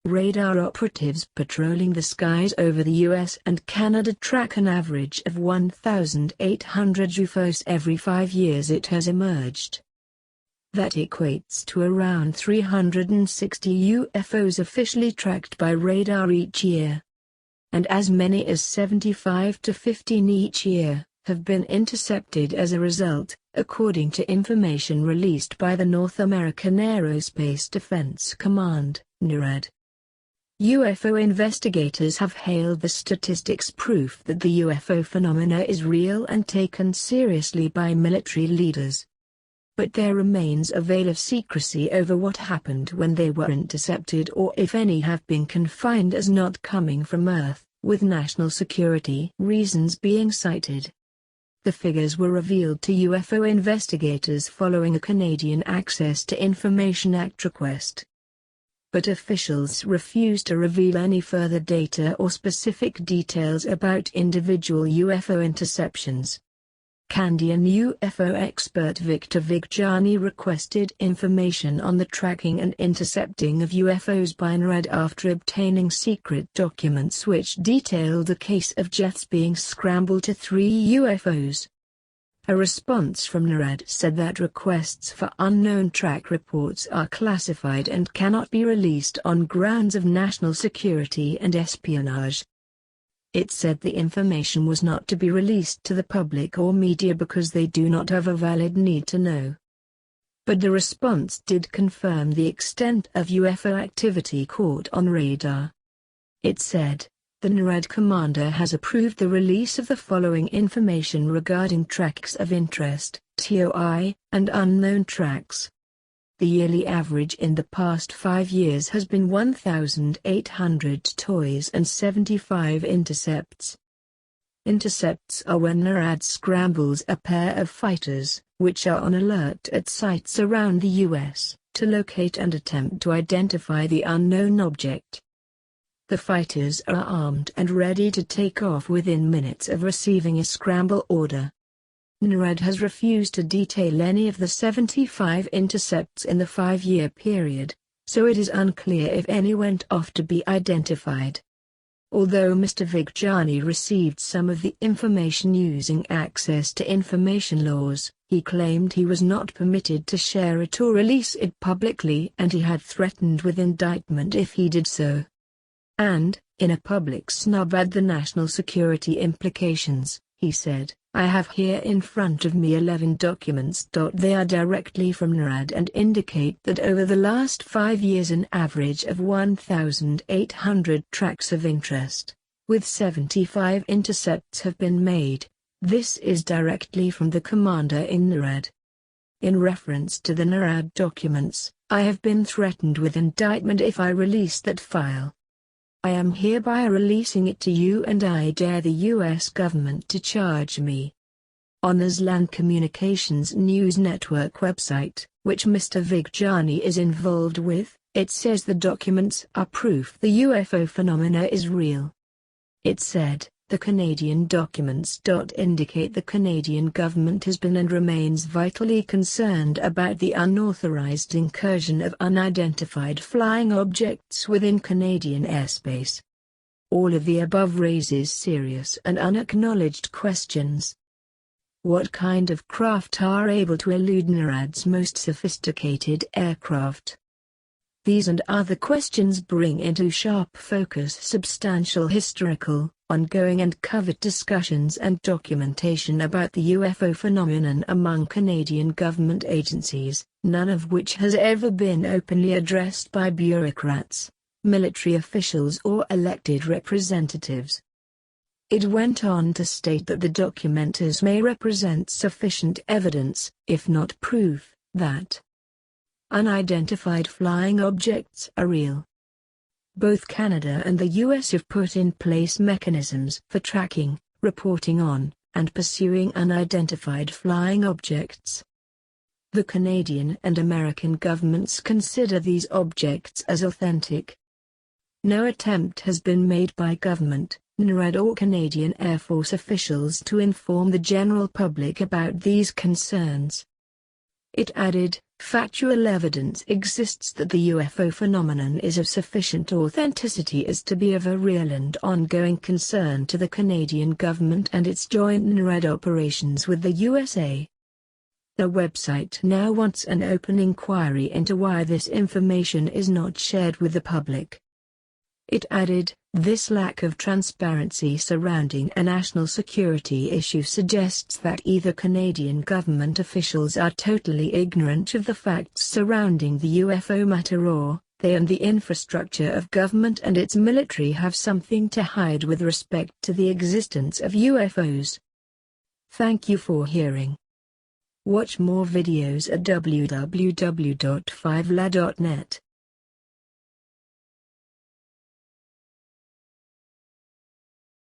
Radar operatives patrolling the skies over the US and Canada track an average of 1,800 UFOs every 5 years. It has emerged. That equates to around 360 UFOs officially tracked by radar each year. And as many as 75 to 15 each year have been intercepted as a result, according to information released by the North American Aerospace Defense Command, NORAD. UFO investigators have hailed the statistics proof that the UFO phenomena is real and taken seriously by military leaders. But there remains a veil of secrecy over what happened when they were intercepted, or if any have been confined as not coming from Earth, with national security reasons being cited. The figures were revealed to UFO investigators following a Canadian Access to Information Act request. But officials refuse to reveal any further data or specific details about individual UFO interceptions. Canadian UFO expert Victor Viggiani requested information on the tracking and intercepting of UFOs by NORAD after obtaining secret documents which detailed a case of jets being scrambled to 3 UFOs. A response from NORAD said that requests for unknown track reports are classified and cannot be released on grounds of national security and espionage. It said the information was not to be released to the public or media because they do not have a valid need to know. But the response did confirm the extent of UFO activity caught on radar. It said, the NORAD commander has approved the release of the following information regarding tracks of interest, TOI, and unknown tracks. The yearly average in the past 5 years has been 1,800 TOIs and 75 intercepts. Intercepts are when NORAD scrambles a pair of fighters, which are on alert at sites around the U.S., to locate and attempt to identify the unknown object. The fighters are armed and ready to take off within minutes of receiving a scramble order. NORAD has refused to detail any of the 75 intercepts in the 5-year period, so it is unclear if any went off to be identified. Although Mr. Viggiani received some of the information using access to information laws, he claimed he was not permitted to share it or release it publicly, and he had threatened with indictment if he did so. And, in a public snub at the national security implications, he said, I have here in front of me 11 documents. They are directly from NORAD and indicate that over the last 5 years an average of 1,800 tracks of interest, with 75 intercepts have been made. This is directly from the commander in NORAD. In reference to the NORAD documents, I have been threatened with indictment if I release that file. I am hereby releasing it to you, and I dare the U.S. government to charge me. On the Land Communications News Network website, which Mr. Viggiani is involved with, it says the documents are proof the UFO phenomena is real. It said, the Canadian documents indicate the Canadian government has been and remains vitally concerned about the unauthorized incursion of unidentified flying objects within Canadian airspace. All of the above raises serious and unacknowledged questions. What kind of craft are able to elude NORAD's most sophisticated aircraft? These and other questions bring into sharp focus substantial historical, ongoing and covert discussions and documentation about the UFO phenomenon among Canadian government agencies, none of which has ever been openly addressed by bureaucrats, military officials or elected representatives. It went on to state that the documents may represent sufficient evidence, if not proof, that unidentified flying objects are real. Both Canada and the U.S. have put in place mechanisms for tracking, reporting on, and pursuing unidentified flying objects. The Canadian and American governments consider these objects as authentic. No attempt has been made by government, NORAD or Canadian Air Force officials to inform the general public about these concerns. It added, Factual evidence exists that the UFO phenomenon is of sufficient authenticity as to be of a real and ongoing concern to the Canadian government and its joint NRED operations with the USA. The website now wants an open inquiry into why this information is not shared with the public. It added, "This lack of transparency surrounding a national security issue suggests that either Canadian government officials are totally ignorant of the facts surrounding the UFO matter or, they and the infrastructure of government and its military have something to hide with respect to the existence of UFOs." Thank you for hearing. Watch more videos at www.5la.net.